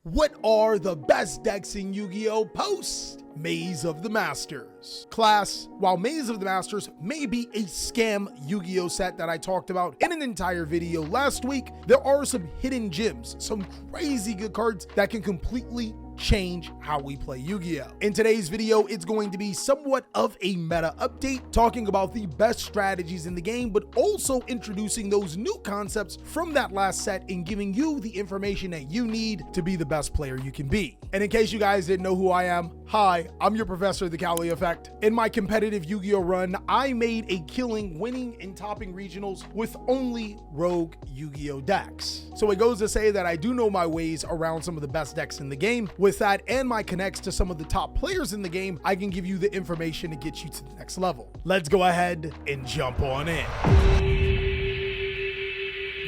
What are the best decks in Yu-Gi-Oh! Post Maze of the Masters? Class, while Maze of the Masters may be a scam Yu-Gi-Oh! Set that I talked about in an entire video last week, there are some hidden gems, some crazy good cards that can completely change how we play Yu-Gi-Oh! In today's video, it's going to be somewhat of a meta update, talking about the best strategies in the game, but also introducing those new concepts from that last set and giving you the information that you need to be the best player you can be. And in case you guys didn't know who I am, hi, I'm your professor, the Cali Effect. In my competitive Yu-Gi-Oh! Run, I made a killing winning and topping regionals with only rogue Yu-Gi-Oh! Decks. So it goes to say that I do know my ways around some of the best decks in the game. With that and my connects to some of the top players in the game, I can give you the information to get you to the next level. Let's go ahead and jump on in.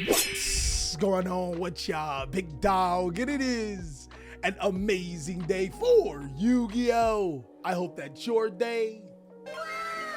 What's going on with y'all, big dog? And it is an amazing day for Yu-Gi-Oh! I hope that your day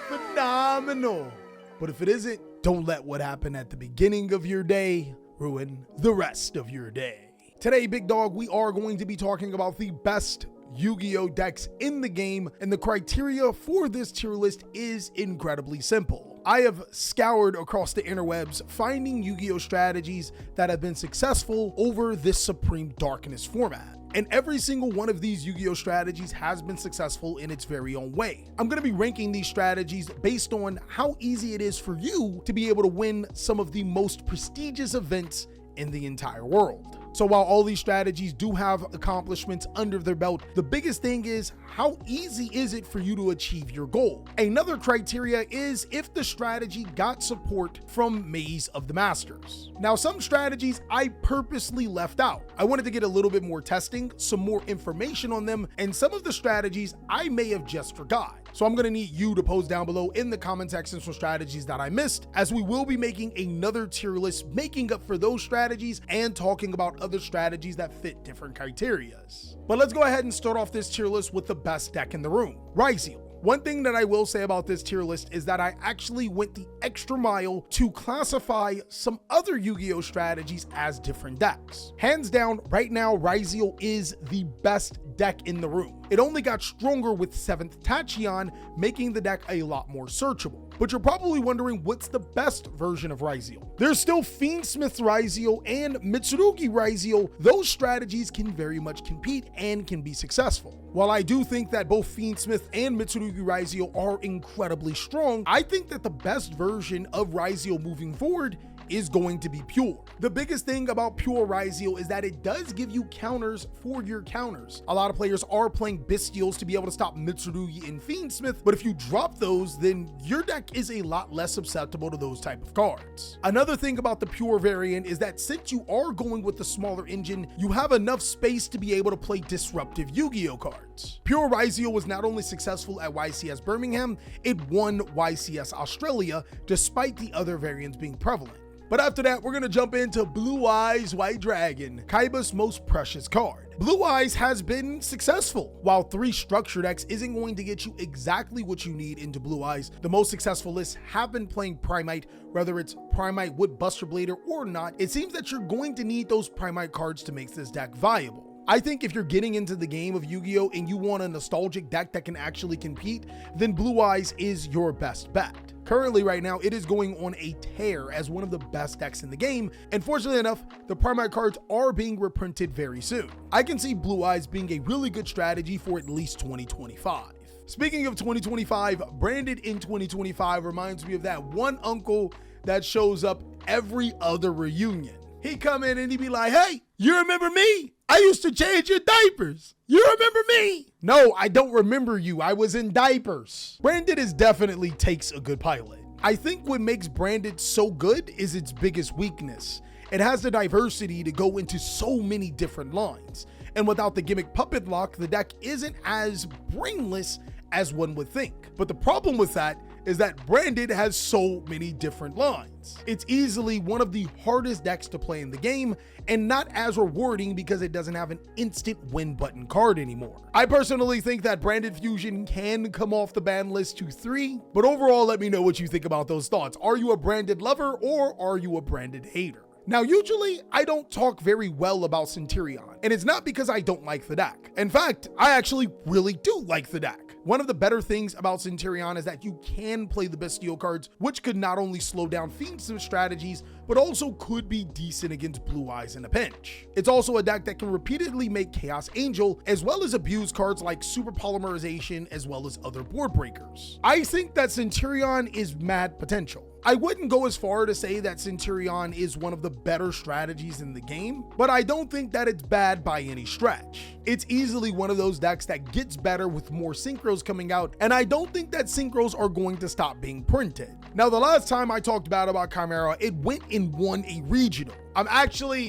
phenomenal. But if it isn't, don't let what happened at the beginning of your day ruin the rest of your day. Today, big dog, we are going to be talking about the best Yu-Gi-Oh! Decks in the game, and the criteria for this tier list is incredibly simple. I have scoured across the interwebs finding Yu-Gi-Oh! Strategies that have been successful over this Supreme Darkness format. And every single one of these Yu-Gi-Oh! Strategies has been successful in its very own way. I'm going to be ranking these strategies based on how easy it is for you to be able to win some of the most prestigious events in the entire world. So while all these strategies do have accomplishments under their belt, the biggest thing is how easy is it for you to achieve your goal? Another criteria is if the strategy got support from Maze of the Masters. Now, some strategies I purposely left out. I wanted to get a little bit more testing, some more information on them, and some of the strategies I may have just forgot. So I'm going to need you to post down below in the comment section some strategies that I missed, as we will be making another tier list making up for those strategies and talking about other strategies that fit different criterias. But let's go ahead and start off this tier list with the best deck in the room, Ryzeal. One thing that I will say about this tier list is that I actually went the extra mile to classify some other Yu-Gi-Oh! Strategies as different decks. Hands down, right now, Ryzeal is the best deck in the room. It only got stronger with 7th Tachyon, making the deck a lot more searchable. But you're probably wondering what's the best version of Ryzeal. There's still Fiendsmith Ryzeal and Mitsurugi Ryzeal. Those strategies can very much compete and can be successful. While I do think that both Fiendsmith and Mitsurugi Ryzeal are incredibly strong, I think that the best version of Ryzeal moving forward is going to be pure. The biggest thing about pure Ryzeal is that it does give you counters for your counters. A lot of players are playing Bystials to be able to stop Mitsurugi and Fiendsmith, but if you drop those, then your deck is a lot less susceptible to those type of cards. Another thing about the pure variant is that since you are going with the smaller engine, you have enough space to be able to play disruptive Yu-Gi-Oh! Cards. Pure Ryzeal was not only successful at YCS Birmingham, it won YCS Australia, despite the other variants being prevalent. But after that, we're going to jump into Blue Eyes White Dragon, Kaiba's most precious card. Blue Eyes has been successful. While 3 structure decks isn't going to get you exactly what you need into Blue Eyes, the most successful lists have been playing Primite, whether it's Primite with Buster Blader or not. It seems that you're going to need those Primite cards to make this deck viable. I think if you're getting into the game of Yu-Gi-Oh! And you want a nostalgic deck that can actually compete, then Blue Eyes is your best bet. Currently right now, it is going on a tear as one of the best decks in the game, and fortunately enough, the Primite cards are being reprinted very soon. I can see Blue Eyes being a really good strategy for at least 2025. Speaking of 2025, branded in 2025 reminds me of that one uncle that shows up every other reunion. He come in and he be like, "Hey, you remember me? I used to change your diapers. You remember me?" No, I don't remember you. I was in diapers. Branded definitely takes a good pilot. I think what makes Branded so good is its biggest weakness. It has the diversity to go into so many different lines. And without the gimmick puppet lock, the deck isn't as brainless as one would think. But the problem with that is that Branded has so many different lines. It's easily one of the hardest decks to play in the game, and not as rewarding because it doesn't have an instant win button card anymore. I personally think that Branded Fusion can come off the ban list to 3, but overall let me know what you think about those thoughts. Are you a Branded lover or are you a Branded hater? Now, usually I don't talk very well about Centurion, and it's not because I don't like the deck. In fact, I actually really do like the deck. One of the better things about Centurion is that you can play the Bystial cards, which could not only slow down Fiend's strategies, but also could be decent against Blue Eyes in a pinch. It's also a deck that can repeatedly make Chaos Angel, as well as abuse cards like Super Polymerization, as well as other board breakers. I think that Centurion is mad potential. I wouldn't go as far to say that Centurion is one of the better strategies in the game, but I don't think that it's bad by any stretch. It's easily one of those decks that gets better with more synchros coming out, and I don't think that synchros are going to stop being printed. Now, the last time I talked about Chimera, it went and won a regional. I'm actually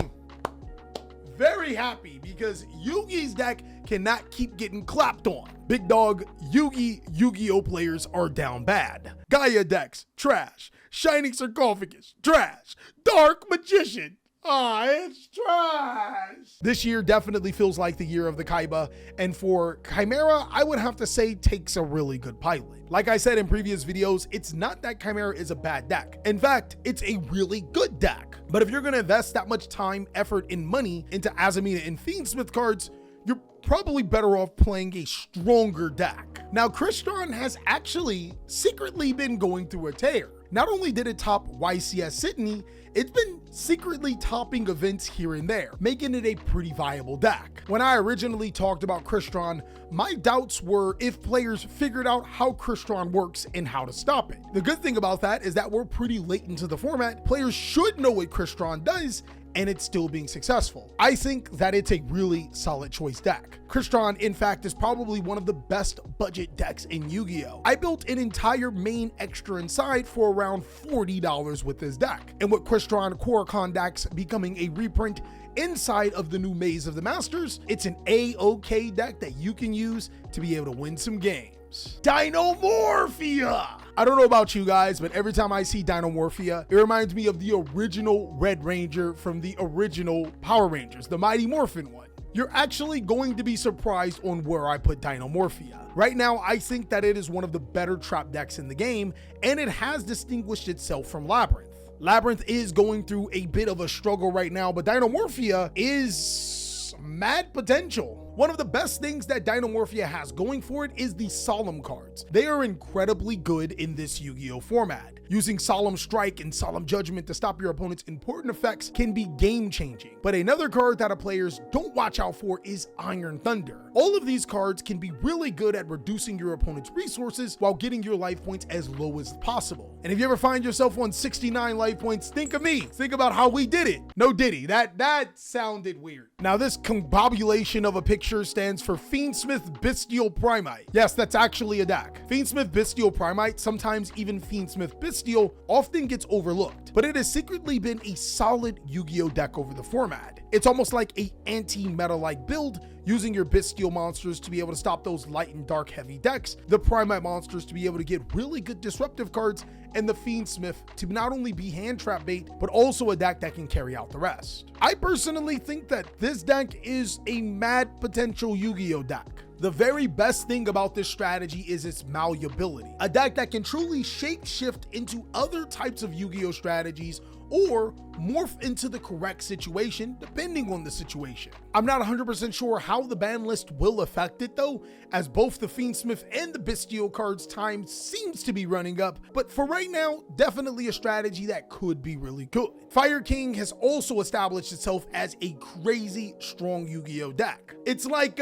very happy because Yugi's deck cannot keep getting clapped on. Big dog, Yugioh players are down bad. Gaia decks, trash. Shining Sarcophagus, trash. Dark Magician, it's trash. This year definitely feels like the year of the Kaiba, and for Chimera, I would have to say takes a really good pilot. Like I said in previous videos, it's not that Chimera is a bad deck. In fact, it's a really good deck. But if you're gonna invest that much time, effort, and money into Azamina and Fiendsmith cards, you're probably better off playing a stronger deck. Now, Crystron has actually secretly been going through a tear. Not only did it top YCS Sydney, it's been secretly topping events here and there, making it a pretty viable deck. When I originally talked about Crystron, my doubts were if players figured out how Crystron works and how to stop it. The good thing about that is that we're pretty late into the format. Players should know what Crystron does, and it's still being successful. I think that it's a really solid choice deck. Crystron, in fact, is probably one of the best budget decks in Yu-Gi-Oh! I built an entire main extra inside for around $40 with this deck. And with Crystron Korokon decks becoming a reprint inside of the new Maze of the Masters, it's an A-OK deck that you can use to be able to win some games. Dinomorphia! I don't know about you guys, but every time I see Dinomorphia, it reminds me of the original Red Ranger from the original Power Rangers, the Mighty Morphin one. You're actually going to be surprised on where I put Dinomorphia. Right now, I think that it is one of the better trap decks in the game, and it has distinguished itself from Labyrinth. Labyrinth is going through a bit of a struggle right now, but Dinomorphia is mad potential. One of the best things that Dinomorphia has going for it is the Solemn cards. They are incredibly good in this Yu-Gi-Oh! Format. Using Solemn Strike and Solemn Judgment to stop your opponent's important effects can be game-changing. But another card that players don't watch out for is Iron Thunder. All of these cards can be really good at reducing your opponent's resources while getting your life points as low as possible. And if you ever find yourself on 69 life points, think of me. Think about how we did it. No Diddy, that sounded weird. Now this combobulation of a picture stands for Fiendsmith Bystial Primite. Yes, that's actually a deck. Fiendsmith Bystial Primite, sometimes even Fiendsmith Bystial, often gets overlooked, but it has secretly been a solid Yu-Gi-Oh! Deck over the format. It's almost like a anti-meta-like build, using your Bystial monsters to be able to stop those light and dark heavy decks, the Primite monsters to be able to get really good disruptive cards, and the Fiendsmith to not only be hand trap bait, but also a deck that can carry out the rest. I personally think that this deck is a mad potential Yu-Gi-Oh! Deck. The very best thing about this strategy is its malleability. A deck that can truly shape-shift into other types of Yu-Gi-Oh! Strategies or morph into the correct situation depending on the situation. I'm not 100% sure how the ban list will affect it though, as both the Fiendsmith and the Bystial cards' time seems to be running up, but for right now, definitely a strategy that could be really good. Fire King has also established itself as a crazy strong Yu-Gi-Oh! Deck. It's like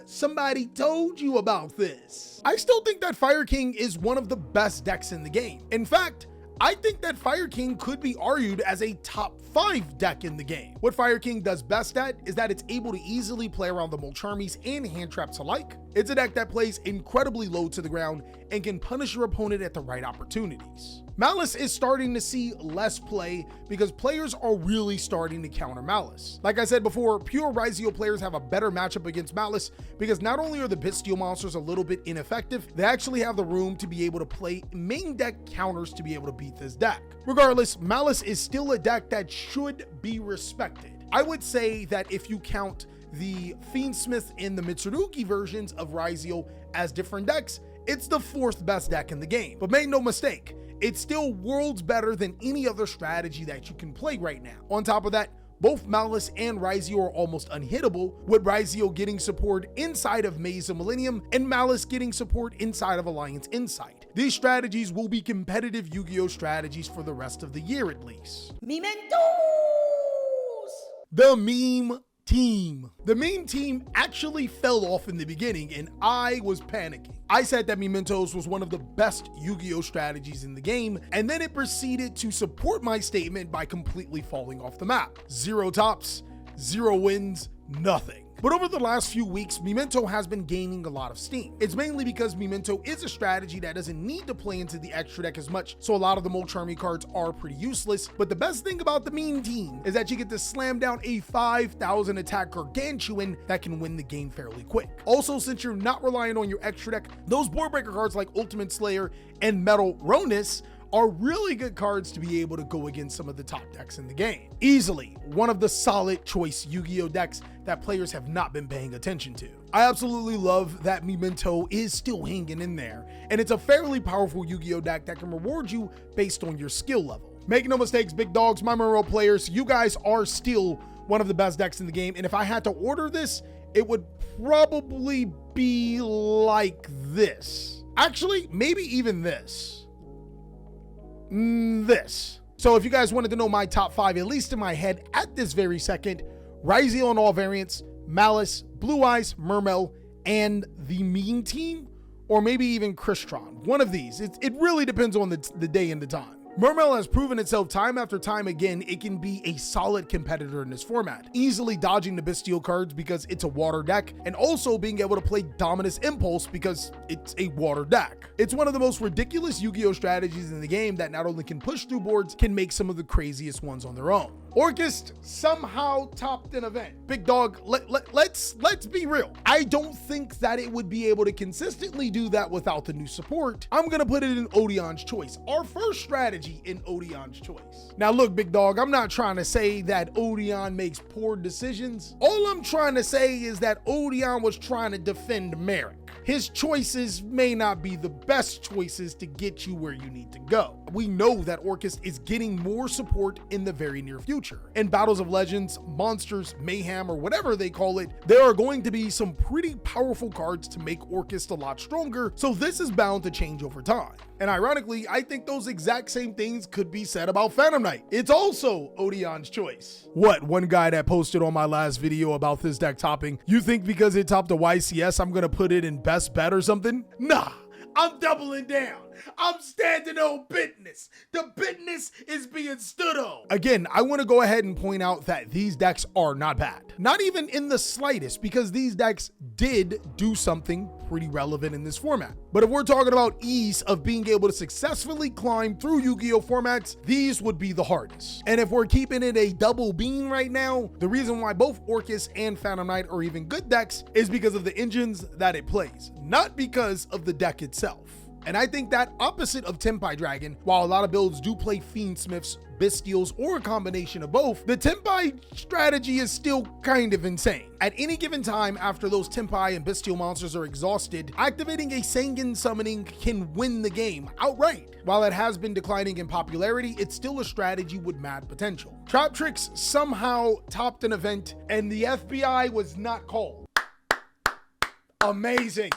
somebody told you about this. I still think that Fire King is one of the best decks in the game. In fact, I think that Fire King could be argued as a top 5 deck in the game. What Fire King does best at is that it's able to easily play around the Molcharmies and hand traps alike. It's a deck that plays incredibly low to the ground and can punish your opponent at the right opportunities. Maliss is starting to see less play because players are really starting to counter Maliss. Like I said before, pure Ryzeal players have a better matchup against Maliss because not only are the Bystial monsters a little bit ineffective, they actually have the room to be able to play main deck counters to be able to beat this deck. Regardless, Maliss is still a deck that should be respected. I would say that if you count the Fiendsmith and the Mitsurugi versions of Ryzeal as different decks, it's the 4th best deck in the game. But make no mistake, it's still worlds better than any other strategy that you can play right now. On top of that, both Maliss and Ryzeal are almost unhittable, with Ryzeal getting support inside of Maze of Millennium and Maliss getting support inside of Alliance Insight. These strategies will be competitive Yu-Gi-Oh strategies for the rest of the year at least. Memento! The meme team. The meme team actually fell off in the beginning and I was panicking. I said that Mementos was one of the best Yu-Gi-Oh strategies in the game, and then it proceeded to support my statement by completely falling off the map. 0 tops, 0 wins, nothing. But over the last few weeks, Memento has been gaining a lot of steam. It's mainly because Memento is a strategy that doesn't need to play into the extra deck as much, so a lot of the Molcharmy cards are pretty useless. But the best thing about the meme team is that you get to slam down a 5,000 attack gargantuan that can win the game fairly quick. Also, since you're not relying on your extra deck, those board breaker cards like Ultimate Slayer and Metal Ronus are really good cards to be able to go against some of the top decks in the game. Easily one of the solid choice Yu-Gi-Oh decks that players have not been paying attention to. I absolutely love that Memento is still hanging in there, and it's a fairly powerful Yu-Gi-Oh deck that can reward you based on your skill level. Make no mistakes, big dogs, my Mermail players, you guys are still one of the best decks in the game, and if I had to order this, it would probably be like this. Actually, maybe even this. So if you guys wanted to know my top 5, at least in my head at this very second, Ryzeal on all variants, Maliss, Blue Eyes, Mermail, and the meme team, or maybe even Crystron. One of these. It really depends on the day and the time. Mermail has proven itself time after time again. It can be a solid competitor in this format, easily dodging the Bystial cards because it's a water deck, and also being able to play Dominus Impulse because it's a water deck. It's one of the most ridiculous Yu-Gi-Oh strategies in the game that not only can push through boards, can make some of the craziest ones on their own. Orcust somehow topped an event. Big dog, let's be real. I don't think that it would be able to consistently do that without the new support. I'm gonna put it in Odion's choice, our first strategy in Odion's choice. Now look, big dog, I'm not trying to say that Odion makes poor decisions. All I'm trying to say is that Odion was trying to defend Merrick. His choices may not be the best choices to get you where you need to go. We know that Orcust is getting more support in the very near future. In Battles of Legends, Monsters, Mayhem, or whatever they call it, there are going to be some pretty powerful cards to make Orcust a lot stronger, so this is bound to change over time. And ironically, I think those exact same things could be said about Phantom Knight. It's also Odion's choice. What, one guy that posted on my last video about this deck topping, you think because it topped a YCS, I'm gonna put it in best bet or something? Nah, I'm doubling down. I'm standing on business. The business is being stood on. Again, I want to go ahead and point out that these decks are not bad. Not even in the slightest, because these decks did do something pretty relevant in this format. But if we're talking about ease of being able to successfully climb through Yu-Gi-Oh formats, these would be the hardest. And if we're keeping it a double beam right now, the reason why both Orcust and Phantom Knight are even good decks is because of the engines that it plays, not because of the deck itself. And I think that opposite of Tenpai Dragon, while a lot of builds do play Fiendsmiths, Bystials, or a combination of both, the Tenpai strategy is still kind of insane. At any given time, after those Tenpai and Bystial monsters are exhausted, activating a Sangen summoning can win the game outright. While it has been declining in popularity, it's still a strategy with mad potential. Traptrix somehow topped an event, and the FBI was not called. Amazing.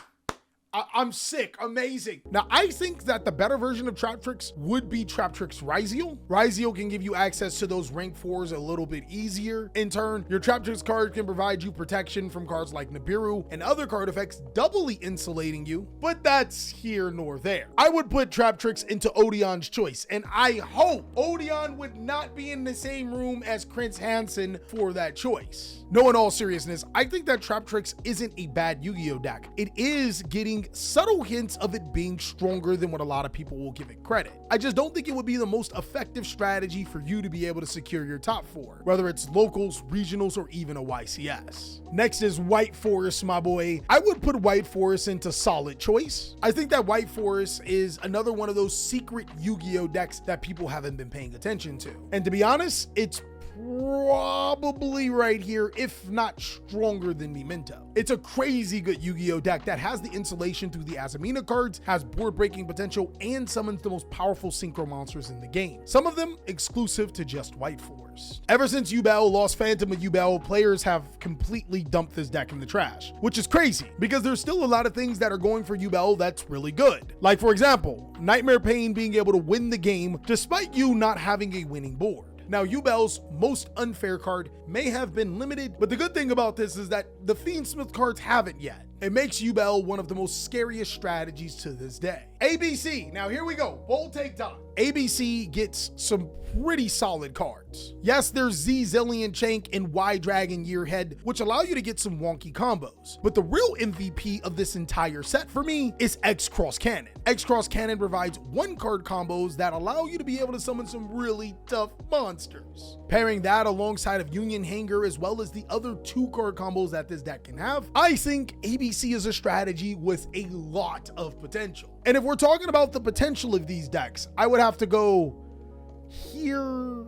I'm sick. Amazing. Now, I think that the better version of Traptrix would be Traptrix Ryzeal. Ryzeal can give you access to those rank 4s a little bit easier. In turn, your Traptrix card can provide you protection from cards like Nibiru and other card effects, doubly insulating you, but that's here nor there. I would put Traptrix into Odion's choice, and I hope Odion would not be in the same room as Prince Hansen for that choice. No, in all seriousness, I think that Traptrix isn't a bad Yu-Gi-Oh deck. It is getting subtle hints of it being stronger than what a lot of people will give it credit. I just don't think it would be the most effective strategy for you to be able to secure your top 4, whether it's locals, regionals, or even a YCS. Next is White Forest, my boy. I would put White Forest into solid choice. I think that White Forest is another one of those secret Yu-Gi-Oh decks that people haven't been paying attention to. And to be honest, it's probably right here, if not stronger than Memento. It's a crazy good Yu-Gi-Oh deck that has the insulation through the Azamina cards, has board breaking potential, and summons the most powerful synchro monsters in the game. Some of them exclusive to just White Force. Ever since Yubel lost Phantom with Yubel, players have completely dumped this deck in the trash, which is crazy because there's still a lot of things that are going for Yubel that's really good. Like for example, Nightmare Pain being able to win the game despite you not having a winning board. Now, Yubel's most unfair card may have been limited, but the good thing about this is that the Fiendsmith cards haven't yet. It makes Yubel one of the most scariest strategies to this day. ABC, now here we go, bold take time. ABC gets some pretty solid cards. Yes, there's Z Zillion Chank and Y Dragon Yearhead, which allow you to get some wonky combos. But the real MVP of this entire set for me is X Cross Cannon. X Cross Cannon provides one card combos that allow you to be able to summon some really tough monsters. Pairing that alongside of Union Hanger as well as the other 2 card combos that this deck can have, I think ABC is a strategy with a lot of potential. And if we're talking about the potential of these decks, I would have to go here,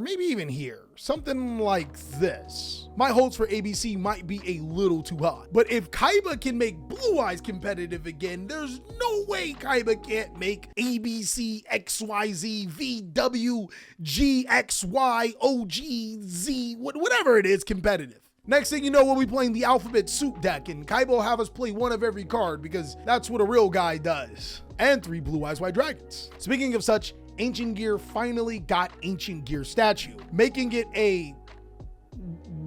maybe even here, something like this. My hopes for ABC might be a little too high, but if Kaiba can make Blue Eyes competitive again, there's no way Kaiba can't make ABC, XYZ, VW, GXY, OGZ, whatever it is competitive. Next thing you know, we'll be playing the Alphabet Soup deck, and Kaiba will have us play one of every card because that's what a real guy does. And 3 Blue Eyes White Dragons. Speaking of such, Ancient Gear finally got Ancient Gear statue, making it a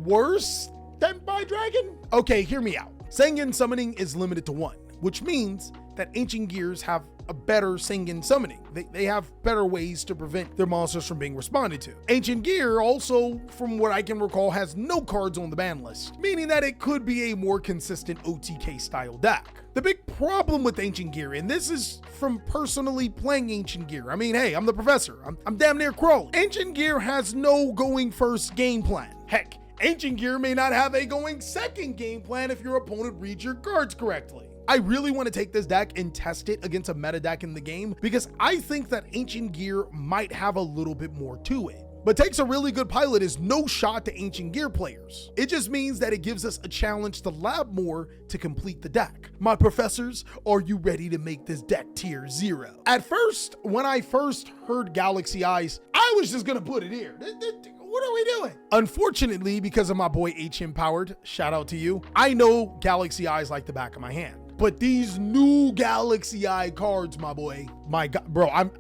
worse Tenpai dragon? Okay, hear me out. Sengen summoning is limited to 1, which means that Ancient Gears have a better Sengen summoning. They have better ways to prevent their monsters from being responded to. Ancient Gear also, from what I can recall, has no cards on the ban list, meaning that it could be a more consistent OTK style deck. The big problem with Ancient Gear, and this is from personally playing Ancient Gear. I mean, hey, I'm the professor. I'm damn near crawling. Ancient Gear has no going first game plan. Heck, Ancient Gear may not have a going second game plan if your opponent reads your cards correctly. I really want to take this deck and test it against a meta deck in the game because I think that Ancient Gear might have a little bit more to it. But Takes a Really Good Pilot is no shot to Ancient Gear players. It just means that it gives us a challenge to lab more to complete the deck. My professors, are you ready to make this deck tier 0? At first, when I first heard Galaxy Eyes, I was just gonna put it here. What are we doing? Unfortunately, because of my boy H Empowered, shout out to you, I know Galaxy Eyes like the back of my hand. But these new Galaxy Eye cards, my boy, my God, bro, I'm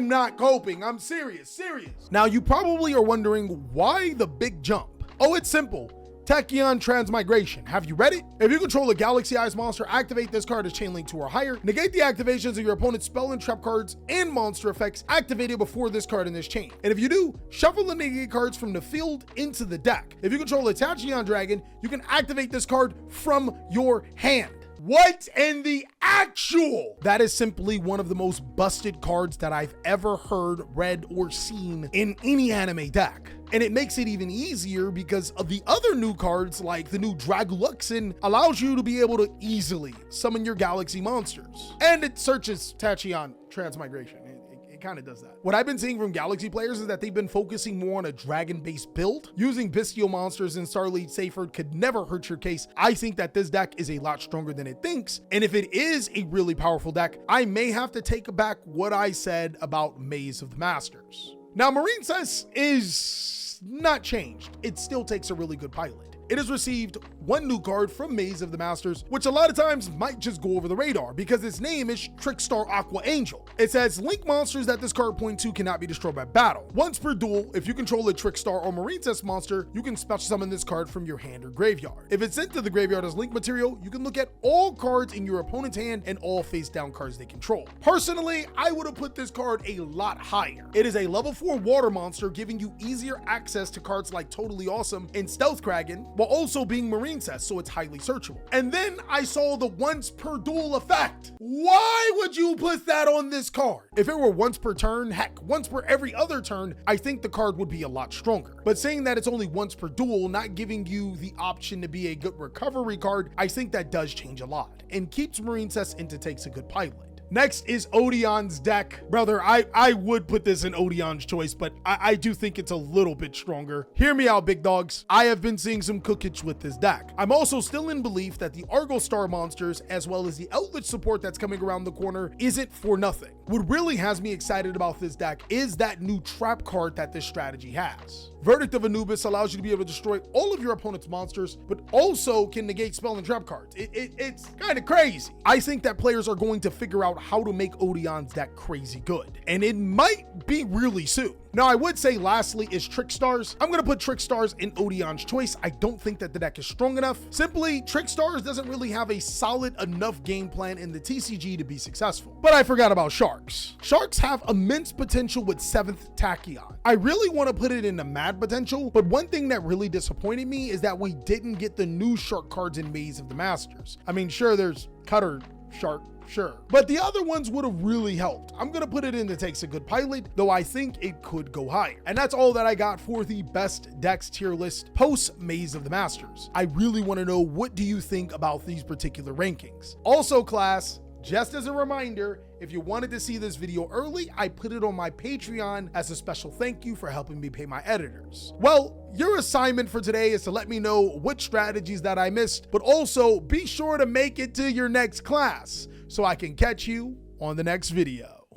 not coping. I'm serious. Now, you probably are wondering why the big jump. Oh, it's simple. Tachyon Transmigration. Have you read it? If you control a Galaxy Eyes monster, activate this card as chain link 2 or higher. Negate the activations of your opponent's spell and trap cards and monster effects activated before this card in this chain. And if you do, shuffle the negate cards from the field into the deck. If you control a Tachyon Dragon, you can activate this card from your hand. What in the actual? That is simply one of the most busted cards that I've ever heard, read, or seen in any anime deck. And it makes it even easier because of the other new cards like the new Dragluxin allows you to be able to easily summon your galaxy monsters. And it searches Tachyon Transmigration. It kind of does that. What I've been seeing from Galaxy players is that they've been focusing more on a dragon-based build. Using Bystial monsters in Starlead Seyfried could never hurt your case. I think that this deck is a lot stronger than it thinks. And if it is a really powerful deck, I may have to take back what I said about Maze of the Masters. Now, Marincess is not changed. It still takes a really good pilot. It has received one new card from Maze of the Masters, which a lot of times might just go over the radar because its name is Trickstar Aqua Angel. It says link monsters that this card point to cannot be destroyed by battle. Once per duel, if you control a Trickstar or Marincess monster, you can special summon this card from your hand or graveyard. If it's sent to the graveyard as link material, you can look at all cards in your opponent's hand and all face down cards they control. Personally, I would have put this card a lot higher. It is a level 4 water monster giving you easier access to cards like Totally Awesome and Stealth Kraken, while also being Marincess, so it's highly searchable. And then I saw the once per duel effect. Why would you put that on this card? If it were once per turn, heck, once per every other turn, I think the card would be a lot stronger. But saying that it's only once per duel, not giving you the option to be a good recovery card, I think that does change a lot and keeps Marincess into Takes a Good Pilot. Next is Odion's deck. Brother, I would put this in Odion's choice, but I do think it's a little bit stronger. Hear me out, big dogs. I have been seeing some cookage with this deck. I'm also still in belief that the Argo Star monsters, as well as the Eldritch support that's coming around the corner, isn't for nothing. What really has me excited about this deck is that new trap card that this strategy has. Verdict of Anubis allows you to be able to destroy all of your opponent's monsters, but also can negate spell and trap cards. It's kind of crazy. I think that players are going to figure out how to make Odion's deck crazy good, and it might be really soon. Now, I would say lastly is Trickstars. I'm going to put Trickstars in Odion's choice. I don't think that the deck is strong enough. Simply, Trickstars doesn't really have a solid enough game plan in the TCG to be successful. But I forgot about Sharks. Sharks have immense potential with 7th Tachyon. I really want to put it in the mad potential, but one thing that really disappointed me is that we didn't get the new Shark cards in Maze of the Masters. I mean, sure, there's Cutter Shark, sure, but the other ones would have really helped. I'm gonna put it in the Takes a Good Pilot, though I think it could go higher. And that's all that I got for the best decks tier list post Maze of the Masters. I really want to know, what do you think about these particular rankings? Also, class, just as a reminder, if you wanted to see this video early, I put it on my Patreon as a special thank you for helping me pay my editors. Well, your assignment for today is to let me know what strategies that I missed, but also be sure to make it to your next class so I can catch you on the next video.